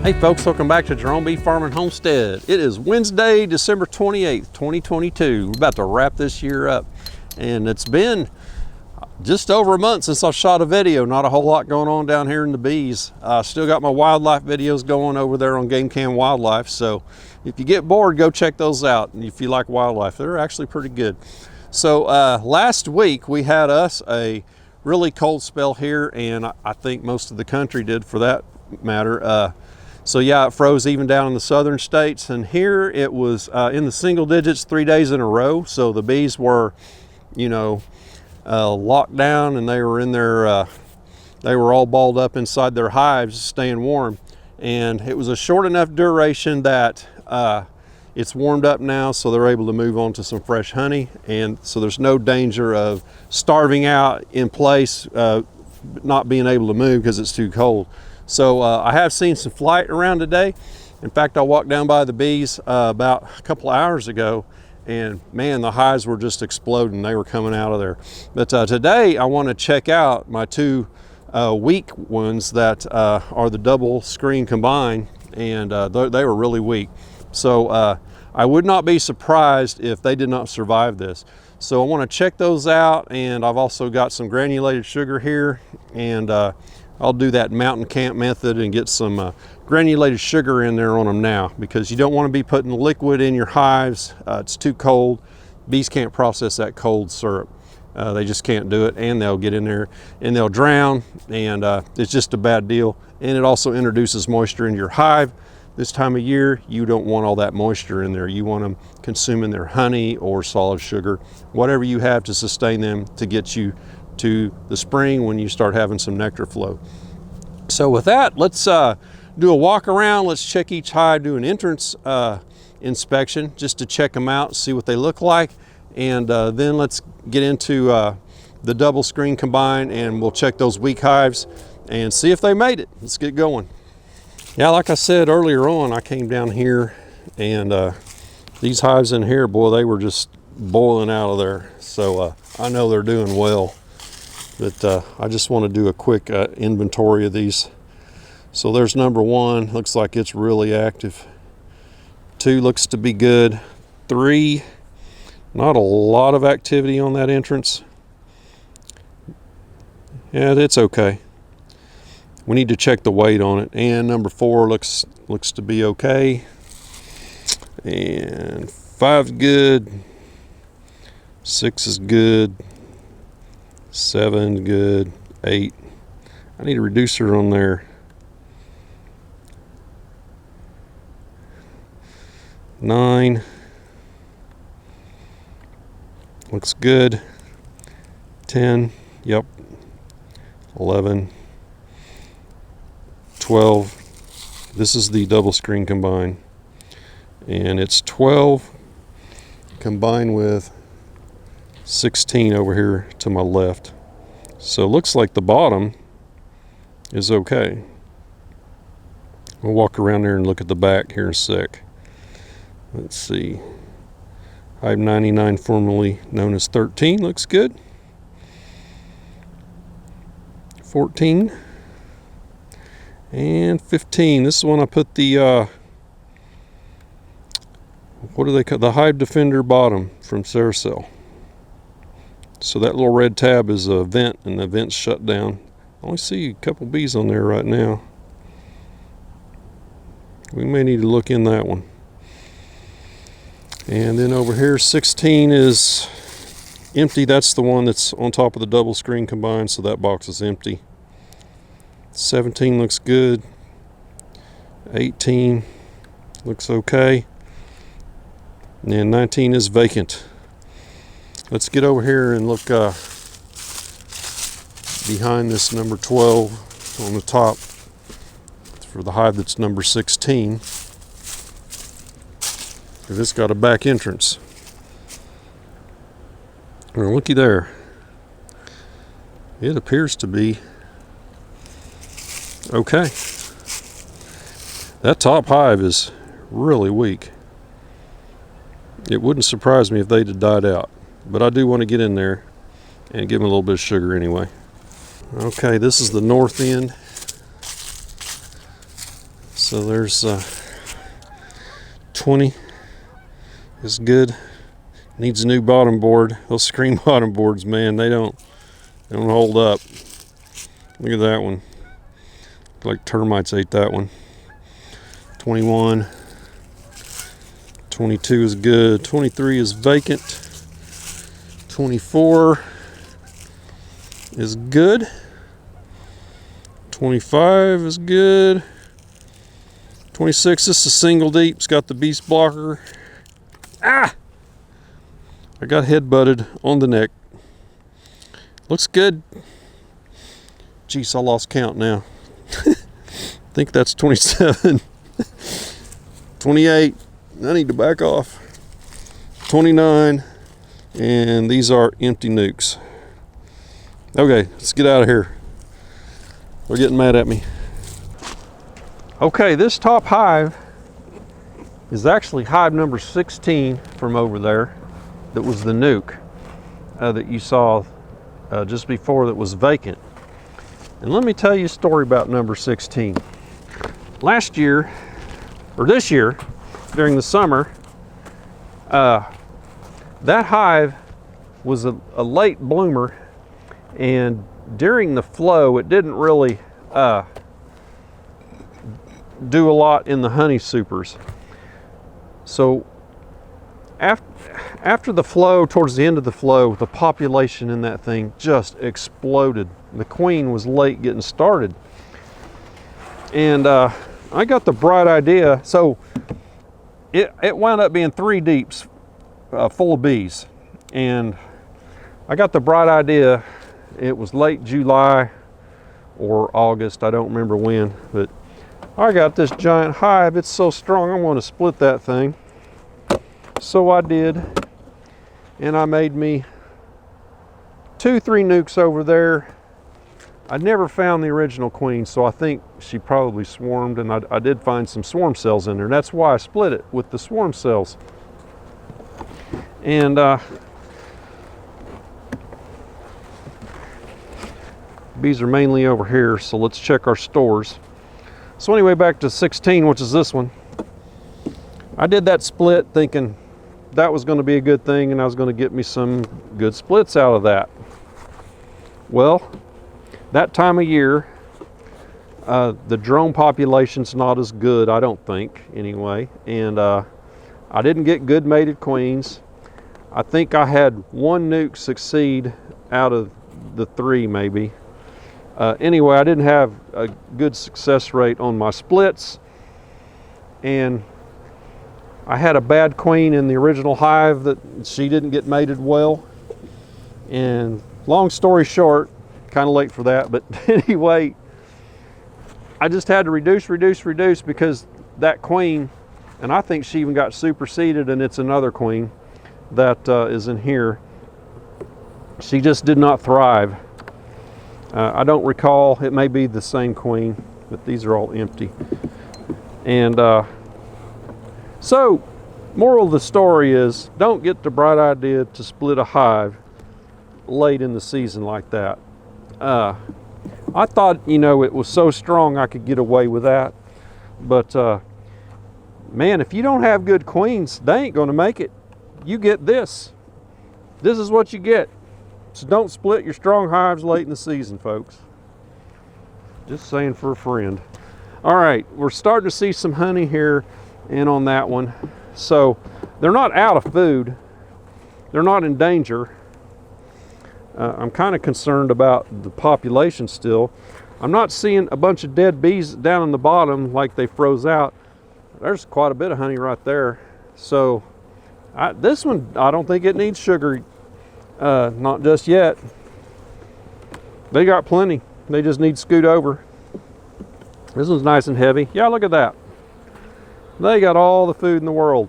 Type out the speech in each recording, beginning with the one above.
Hey folks, welcome back to Jerome Bee Farm and Homestead. It is Wednesday, December 28th, 2022. We're about to wrap this year up. And it's been just over a month since I shot a video. Not a whole lot going on down here in the bees. Still got my wildlife videos going over there on Game Cam Wildlife. So if you get bored, go check those out. And if you like wildlife, they're actually pretty good. So last week we had us a really cold spell here, and I think most of the country did for that matter. So yeah, it froze even down in the southern states, and here it was in the single digits 3 days in a row. So the bees were, you know, locked down, and they were in their, they were all balled up inside their hives, staying warm. And it was a short enough duration that it's warmed up now, so they're able to move on to some fresh honey. And so there's no danger of starving out in place, not being able to move because it's too cold. So I have seen some flight around today. In fact, I walked down by the bees about a couple of hours ago, and man, the hives were just exploding. They were coming out of there. But today I want to check out my two weak ones that are the double screen combined, and they were really weak. So I would not be surprised if they did not survive this. So I want to check those out, and I've also got some granulated sugar here, and I'll do that mountain camp method and get some granulated sugar in there on them now, because you don't want to be putting liquid in your hives. It's too cold. Bees can't process that cold syrup. They just can't do it, and they'll get in there and they'll drown, and it's just a bad deal. And it also introduces moisture into your hive. This time of year, you don't want all that moisture in there. You want them consuming their honey or solid sugar, whatever you have to sustain them to get you to the spring when you start having some nectar flow. So with that, let's do a walk around. Let's check each hive, do an entrance inspection just to check them out, see what they look like. And then let's get into the double screen combined, and we'll check those weak hives and see if they made it. Let's get going. Yeah, like I said earlier on, I came down here, and these hives in here, boy, they were just boiling out of there. So I know they're doing well. But I just want to do a quick inventory of these. So there's number one, looks like it's really active. 2 looks to be good. 3, not a lot of activity on that entrance. Yeah, it's okay. We need to check the weight on it. And number 4 looks to be okay. And 5's good. 6 is good. 7 good. 8. I need a reducer on there. 9 looks good. 10, yep. 11, 12. This is the double screen combined, and it's 12 combined with 16 over here to my left. So it looks like the bottom is okay. We'll walk around there and look at the back here in a sec. Let's see. Hive 99, formerly known as 13, looks good. 14 and 15. This is when I put the what do they call the Hive Defender bottom from Carousel. So that little red tab is a vent, and the vent's shut down. I only see a couple bees on there right now. We may need to look in that one. And then over here, 16 is empty. That's the one that's on top of the double screen combined, so that box is empty. 17 looks good. 18 looks okay. And 19 is vacant. Let's get over here and look behind this number 12 on the top for the hive that's number 16. Because it's got a back entrance. Well, looky there. It appears to be okay. That top hive is really weak. It wouldn't surprise me if they'd have died out, but I do want to get in there and give them a little bit of sugar anyway. Okay, this is the north end. So there's 20 is good. Needs a new bottom board. Those screen bottom boards, man, they don't hold up. Look at that one. Like termites ate that one. 21. 22 is good. 23 is vacant. 24 is good. 25 is good. 26, this is a single deep. It's got the beast blocker. Ah! I got head butted on the neck. Looks good. Jeez, I lost count now. I think that's 27. 28. I need to back off. 29. And these are empty nukes. Okay, let's get out of here. They're getting mad at me. Okay, this top hive is actually hive number 16 from over there. That was the nuke that you saw just before that was vacant. And let me tell you a story about number 16. Last year, or this year, during the summer, that hive was a late bloomer, and during the flow it didn't really do a lot in the honey supers. So after the flow, towards the end of the flow, the population in that thing just exploded. The queen was late getting started. And I got the bright idea. So it wound up being 3 deeps full of bees. And I got the bright idea. It was late July or August, I don't remember when, but I got this giant hive. It's so strong, I want to split that thing. So I did, and I made me 2-3 nukes over there. I never found the original queen, so I think she probably swarmed, and I did find some swarm cells in there. And that's why I split it with the swarm cells. And bees are mainly over here, so let's check our stores. So anyway, back to 16, which is this one. I did that split thinking that was going to be a good thing, and I was going to get me some good splits out of that. Well, that time of year, the drone population's not as good, I don't think, anyway. And I didn't get good mated queens. I think I had 1 nuke succeed out of the 3, maybe. Anyway, I didn't have a good success rate on my splits, and I had a bad queen in the original hive that she didn't get mated well. And long story short, kind of late for that, but anyway, I just had to reduce because that queen, and I think she even got superseded, and it's another queen that is in here. She just did not thrive. I don't recall, it may be the same queen, but these are all empty. And so, moral of the story is, don't get the bright idea to split a hive late in the season like that. I thought, you know, it was so strong I could get away with that. But, man, if you don't have good queens, they ain't going to make it. You get this. This is what you get. So don't split your strong hives late in the season, folks. Just saying for a friend. All right, we're starting to see some honey here and on that one. So they're not out of food. They're not in danger. I'm kind of concerned about the population still. I'm not seeing a bunch of dead bees down in the bottom like they froze out. There's quite a bit of honey right there. So this one, I don't think it needs sugar Not just yet. They got plenty. They just need to scoot over. This one's nice and heavy. Yeah, look at that. They got all the food in the world.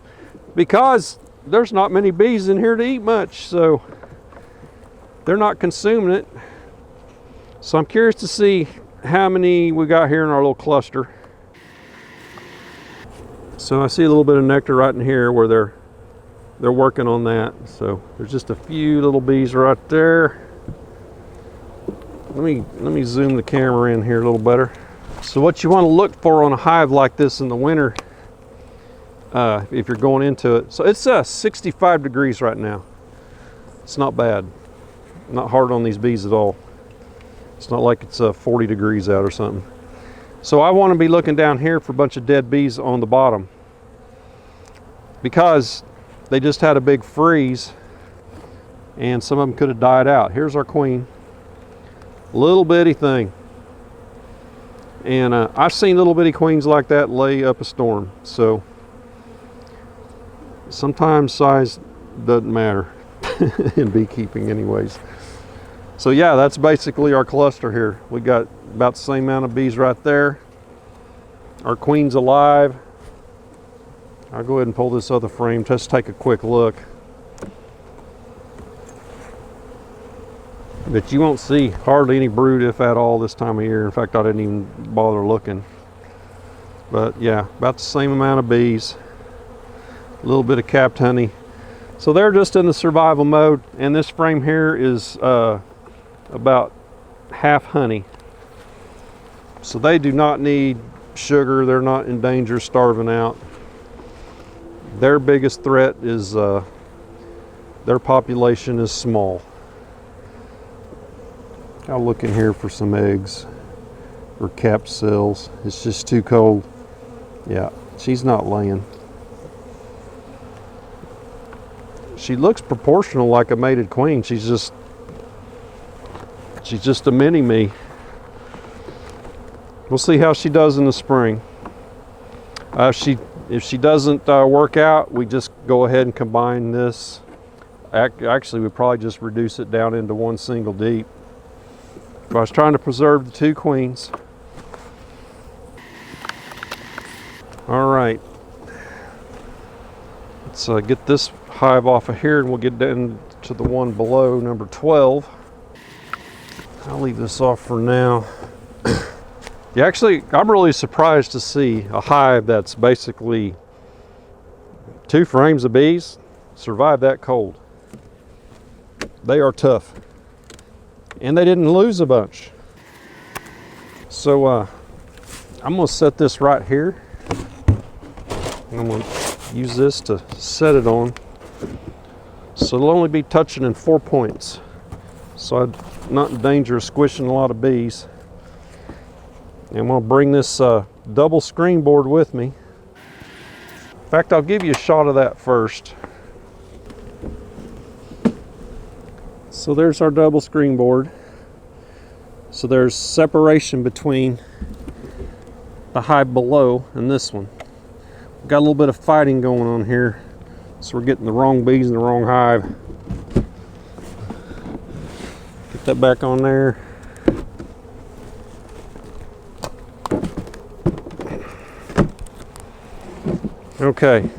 Because there's not many bees in here to eat much, so they're not consuming it. So I'm curious to see how many we got here in our little cluster. So I see a little bit of nectar right in here where they're working on that. So there's just a few little bees right there. Let me zoom the camera in here a little better. So what you want to look for on a hive like this in the winter, if you're going into it. So it's 65 degrees right now. It's not bad. Not hard on these bees at all. It's not like it's 40 degrees out or something. So I want to be looking down here for a bunch of dead bees on the bottom, because they just had a big freeze and some of them could have died out. Here's our queen. Little bitty thing. And I've seen little bitty queens like that lay up a storm. So sometimes size doesn't matter in beekeeping anyways. So yeah, that's basically our cluster here. We got about the same amount of bees right there. Our queen's alive. I'll go ahead and pull this other frame, just take a quick look. But you won't see hardly any brood, if at all, this time of year. In fact, I didn't even bother looking. But yeah, about the same amount of bees. A little bit of capped honey. So they're just in the survival mode, and this frame here is about half honey. So they do not need sugar. They're not in danger of starving out. Their biggest threat is their population is small. I'll look in here for some eggs or capped cells. It's just too cold. Yeah, she's not laying. She looks proportional like a mated queen. She's just a mini me. We'll see how she does in the spring. If she doesn't work out, we just go ahead and combine this. Actually, we probably just reduce it down into one single deep. But I was trying to preserve the two queens. All right. Let's get this hive off of here, and we'll get down to the one below, number 12. I'll leave this off for now. Yeah, actually, I'm really surprised to see a hive that's basically 2 frames of bees survive that cold. They are tough. And they didn't lose a bunch. So I'm gonna set this right here. I'm gonna use this to set it on. So it'll only be touching in 4 points. So I'm not in danger of squishing a lot of bees. And I'm gonna bring this double screen board with me. In fact, I'll give you a shot of that first. So there's our double screen board. So there's separation between the hive below and this one. We've got a little bit of fighting going on here. So we're getting the wrong bees in the wrong hive. Get that back on there. Okay.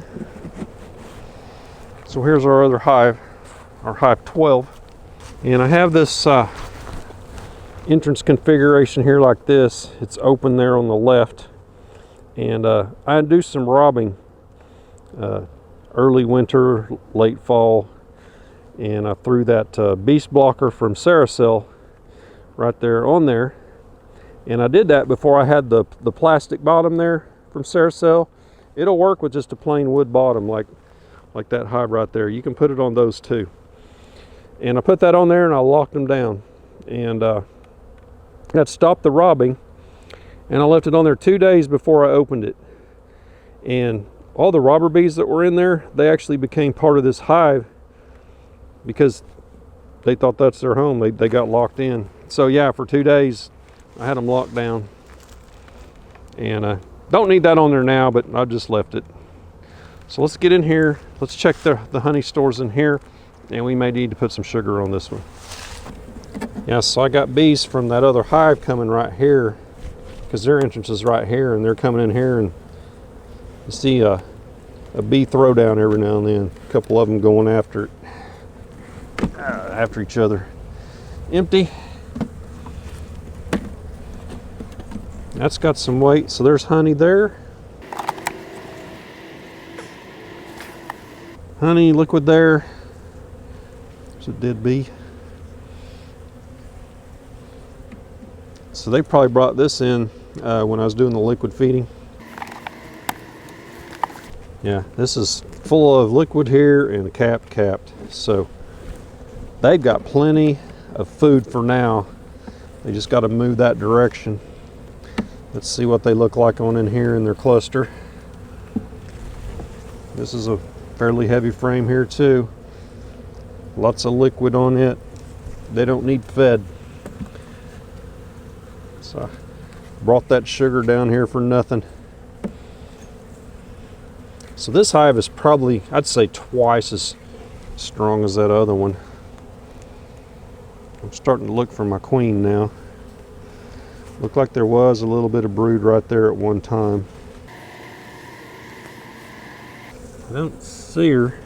So here's our other hive, our hive 12. And I have this entrance configuration here like this. It's open there on the left. And I do some robbing early winter, late fall. And I threw that beast blocker from Saracell right there on there. And I did that before I had the plastic bottom there from Saracell. It'll work with just a plain wood bottom like that hive right there. You can put it on those too. And I put that on there and I locked them down. And that stopped the robbing. And I left it on there 2 days before I opened it. And all the robber bees that were in there, they actually became part of this hive because they thought that's their home. They got locked in. So yeah, for 2 days, I had them locked down. And don't need that on there now, but I just left it. So let's get in here. Let's check the honey stores in here. and we may need to put some sugar on this one. Yeah, so I got bees from that other hive coming right here, because their entrance is right here, and they're coming in here, and you see a bee throwdown every now and then. A couple of them going after each other. Empty. That's got some weight, so there's honey there. Honey, liquid there. There's a dead bee. So they probably brought this in when I was doing the liquid feeding. Yeah, this is full of liquid here and capped. So they've got plenty of food for now. They just got to move that direction. Let's see what they look like on in here in their cluster. This is a fairly heavy frame here too. Lots of liquid on it. They don't need fed. So I brought that sugar down here for nothing. So this hive is probably, I'd say, twice as strong as that other one. I'm starting to look for my queen now. Looked like there was a little bit of brood right there at one time. I don't see her.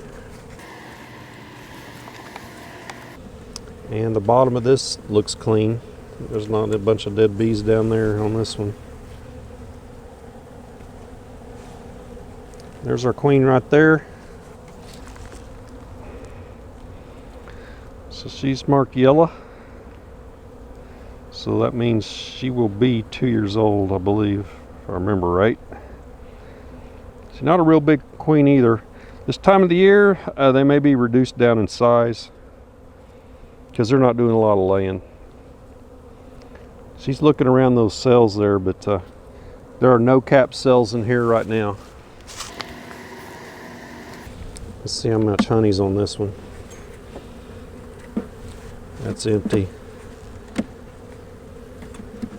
And the bottom of this looks clean. There's not a bunch of dead bees down there on this one. There's our queen right there. So she's marked yellow. So that means she will be 2 years old, I believe, if I remember right. She's not a real big queen either. This time of the year, they may be reduced down in size because they're not doing a lot of laying. She's looking around those cells there, but there are no capped cells in here right now. Let's see how much honey's on this one. That's empty.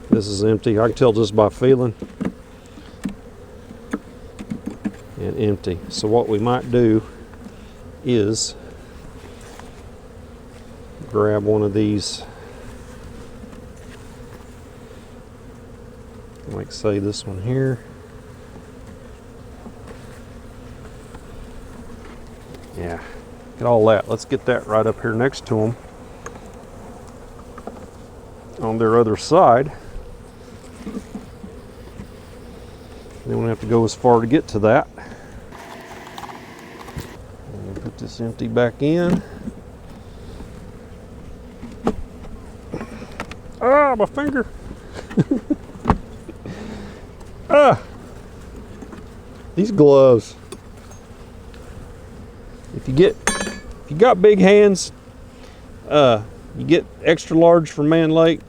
This is empty. I can tell just by feeling. And empty. So what we might do is grab one of these, like say this one here. Yeah, get all that. Let's get that right up here next to them on their other side. They won't have to go as far to get to that. And put this empty back in. Ah, my finger. Ah, these gloves. If you got big hands, you get extra large from Man Lake.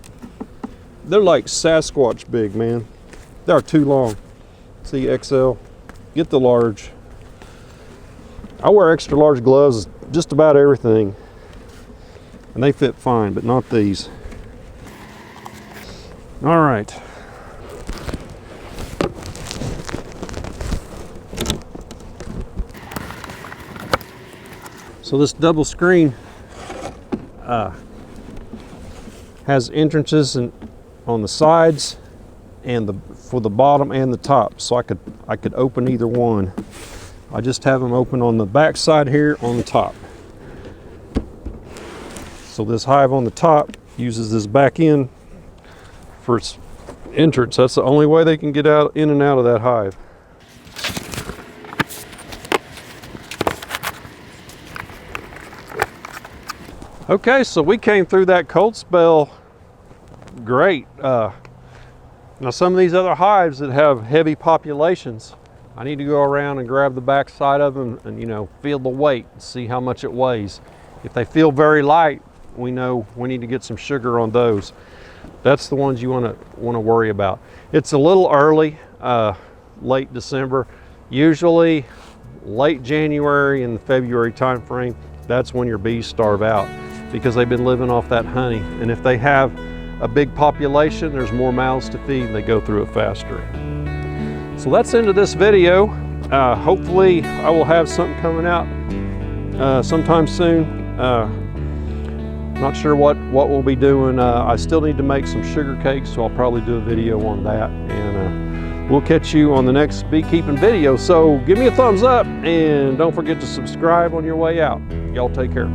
They're like Sasquatch big, man. They're too long. See, XL, get the large. I wear extra large gloves just about everything, and they fit fine, but not these. All right. So this double screen has entrances on the sides and for the bottom and the top, so I could open either one. I just have them open on the back side here on the top. So this hive on the top uses this back end for its entrance. That's the only way they can get out in and out of that hive. Okay, so we came through that cold spell great. Now some of these other hives that have heavy populations, I need to go around and grab the back side of them and, you know, feel the weight and see how much it weighs. If they feel very light, we know we need to get some sugar on those. That's the ones you want to worry about. It's a little early, late December. Usually late January and the February time frame, that's when your bees starve out because they've been living off that honey. And if they have a big population, there's more mouths to feed and they go through it faster. So that's the end of this video. Hopefully I will have something coming out sometime soon. Not sure what we'll be doing. I still need to make some sugar cakes, so I'll probably do a video on that. And we'll catch you on the next beekeeping video. So give me a thumbs up and don't forget to subscribe on your way out. Y'all take care.